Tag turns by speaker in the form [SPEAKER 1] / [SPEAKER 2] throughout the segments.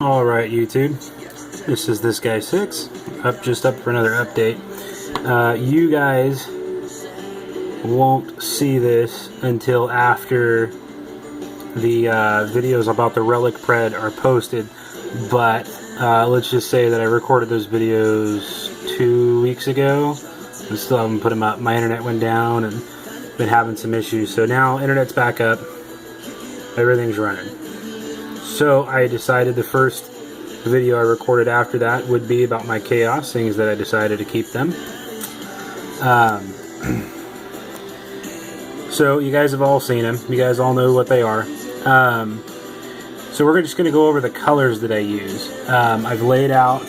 [SPEAKER 1] Alright YouTube, this is This Guy 6, just up for another update. You guys won't see this until after the videos about the Relic Pred are posted, but let's just say that I recorded those videos 2 weeks ago and still haven't put them up. My internet went down and been having some issues, so now internet's back up, everything's running. So I decided the first video I recorded after that would be about my Chaos, things that I decided to keep them. So you guys have all seen them. You guys all know what they are. So we're just going to go over the colors that I use. I've laid out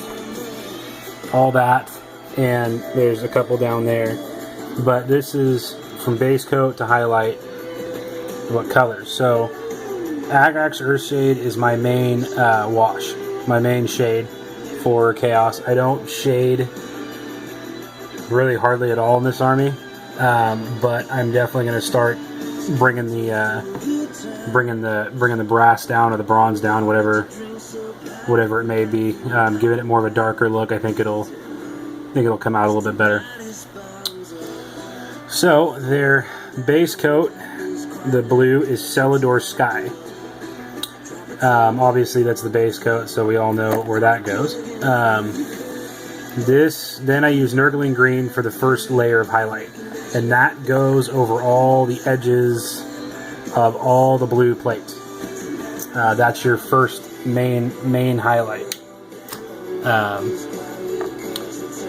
[SPEAKER 1] all that, and there's a couple down there. But this is from base coat to highlight what colors. So Agrax Earthshade is my main wash, my main shade for Chaos. I don't shade really hardly at all in this army, but I'm definitely going to start bringing the brass down or the bronze down, whatever it may be, giving it more of a darker look. I think it'll come out a little bit better. So their base coat, the blue, is Celador Sky. Obviously that's the base coat, so we all know where that goes. Then I use Nurgling Green for the first layer of highlight, and that goes over all the edges of all the blue plates. That's your first main highlight.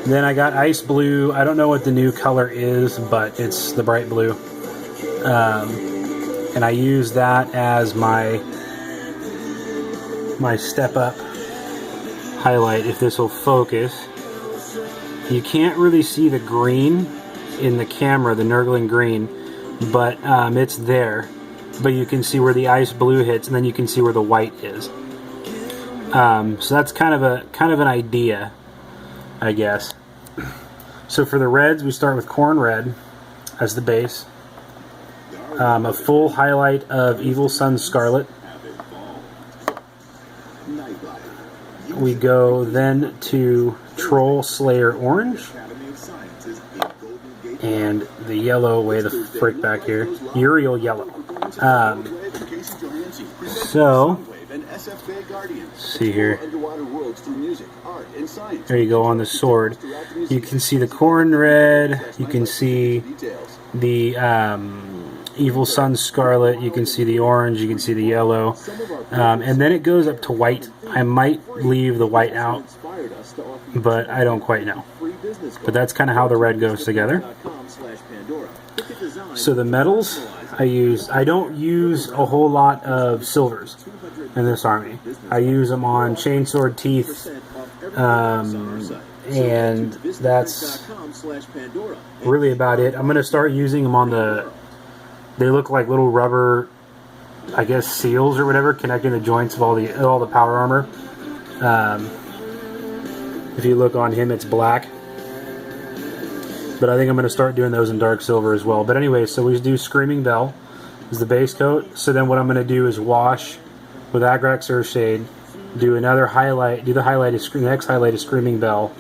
[SPEAKER 1] Then I got Ice Blue. I don't know what the new color is, but it's the bright blue. And I use that as my step up highlight. If this will focus, you can't really see the green in the camera, the Nurgling Green, but it's there. But you can see where the ice blue hits, and then you can see where the white is. So that's kind of an idea, I guess. So for the reds, we start with Corn Red as the base. A full highlight of Evil Sunz Scarlet. We go then to Troll Slayer Orange, and the yellow, way the frick back here, Uriel Yellow. So, let's see here. There you go on the sword. You can see the Corn Red, you can see the Evil Sunz Scarlet, you can see the orange, you can see the yellow, and then it goes up to white. I might leave the white out, but I don't quite know. But that's kind of how the red goes together. So the metals I don't use a whole lot of silvers in this army. I use them on Chainsword Teeth, and that's really about it. I'm going to start using them on they look like little rubber, I guess, seals or whatever, connecting the joints of all the power armor. If you look on him, it's black. But I think I'm going to start doing those in dark silver as well. But anyway, so we do Screaming Bell as the base coat. So then what I'm going to do is wash with Agrax Earthshade, do another highlight, the next highlight is Screaming Bell.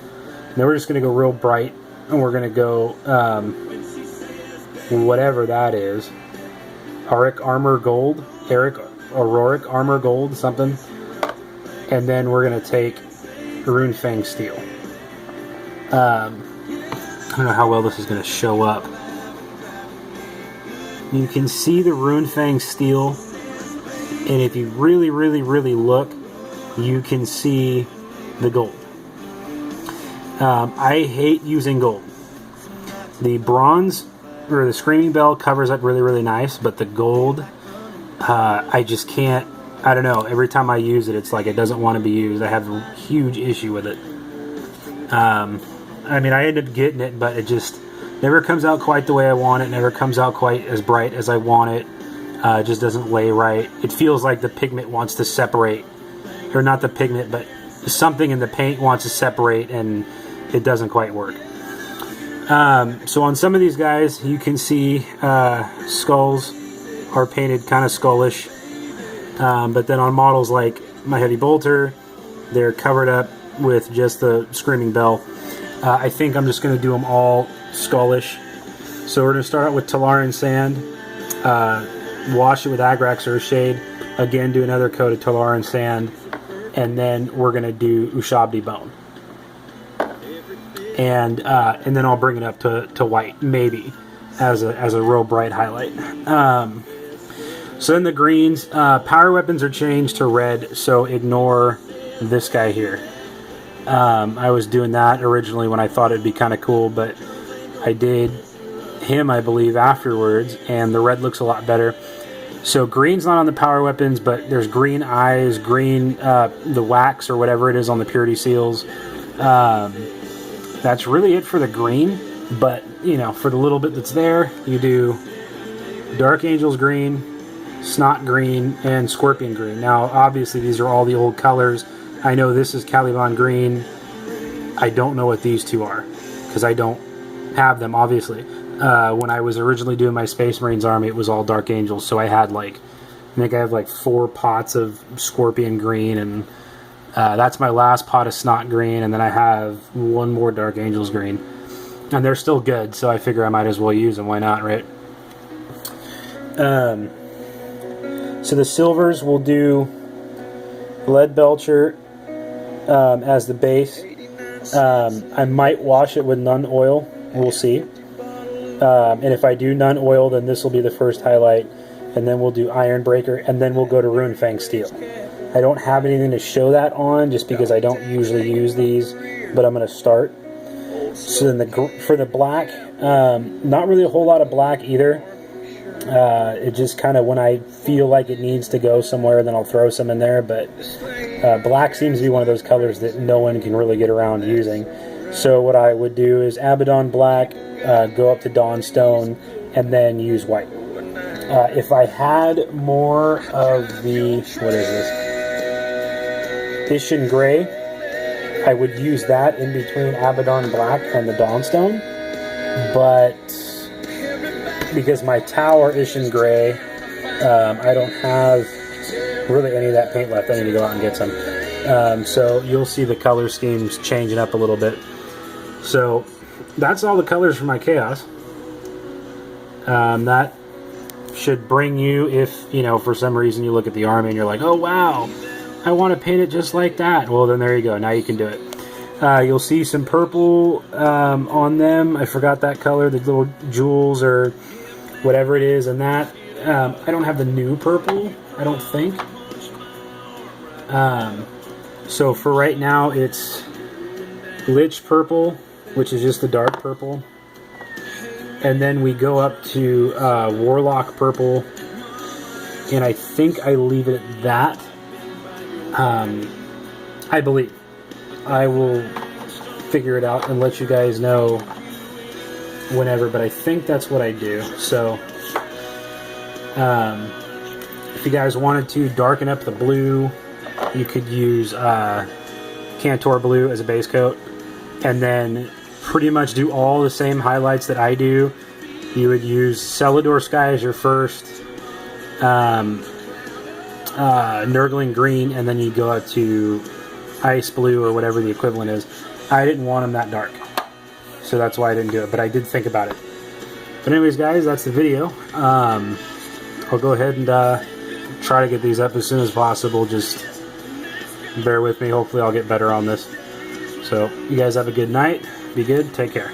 [SPEAKER 1] And then we're just going to go real bright, and we're going to go whatever that is. Auric Armor Gold, Auroric Armor Gold, something. And then we're going to take Runefang Steel. I don't know how well this is going to show up. You can see the Runefang Steel, and if you really, really, really look, you can see the gold. I hate using gold. The bronze, or the Screaming Bell, covers up really, really nice, but the gold, I just can't, I don't know, every time I use it, it's like it doesn't want to be used. I have a huge issue with it. I mean, I ended up getting it, but it just never comes out quite the way I want it, never comes out quite as bright as I want it. It just doesn't lay right. It feels like the pigment wants to separate, or not the pigment, but something in the paint wants to separate, and it doesn't quite work. So on some of these guys, you can see skulls are painted kind of skullish. But then on models like my Heavy Bolter, They're covered up with just the Screaming Bell. I think I'm just going to do them all skullish. So we're going to start out with Tolaran Sand, wash it with Agrax Earthshade, again do another coat of Tolaran Sand, and then we're going to do Ushabti Bone. And then I'll bring it up to white, maybe, as a real bright highlight. So then the greens, power weapons are changed to red, so ignore this guy here. I was doing that originally when I thought it'd be kind of cool, but I did him, I believe, afterwards, and the red looks a lot better. So green's not on the power weapons, but there's green eyes, green, the wax or whatever it is on the purity seals. That's really it for the green, but, you know, for the little bit that's there, you do Dark Angels green, Snot green, and Scorpion green. Now, obviously, these are all the old colors. I know this is Caliban green. I don't know what these two are, because I don't have them, obviously. When I was originally doing my Space Marines army, it was all Dark Angels, so I had I think I have 4 pots of Scorpion green, and that's my last pot of Snot green, and then I have 1 more Dark Angels green. And they're still good, so I figure I might as well use them. Why not, right? So the silvers will do Lead Belcher as the base. I might wash it with Nunn oil. We'll see. And if I do Nunn oil, then this will be the first highlight. And then we'll do Iron Breaker, and then we'll go to Runefang Steel. I don't have anything to show that on, just because I don't usually use these, but I'm going to start. So then for the black, not really a whole lot of black either. It just kind of, when I feel like it needs to go somewhere, then I'll throw some in there. But black seems to be one of those colors that no one can really get around using. So what I would do is Abaddon black, go up to Dawnstone, and then use white. If I had more of the, what is this? Ishin Gray, I would use that in between Abaddon black and the Dawnstone. But because my tower Ishin Gray, I don't have really any of that paint left. I need to go out and get some. So you'll see the color schemes changing up a little bit. So that's all the colors for my Chaos. That should bring you, if, you know, for some reason you look at the army and you're like, oh wow, I want to paint it just like that. Well, then there you go. Now you can do it. You'll see some purple on them. I forgot that color, the little jewels or whatever it is, and that. I don't have the new purple, I don't think. So for right now, it's Lich Purple, which is just the dark purple. And then we go up to Warlock Purple, and I think I leave it at that. I believe. I will figure it out and let you guys know whenever, but I think that's what I do. So if you guys wanted to darken up the blue, you could use Cantor Blue as a base coat, and then pretty much do all the same highlights that I do. You would use Celador Sky as your first, Nurgling Green, and then you go up to Ice Blue or whatever the equivalent is. I didn't want them that dark, so that's why I didn't do it, but I did think about it. But anyways, guys, that's the video. I'll go ahead and try to get these up as soon as possible. Just bear with me. Hopefully I'll get better on this. So you guys have a good night. Be good. Take care.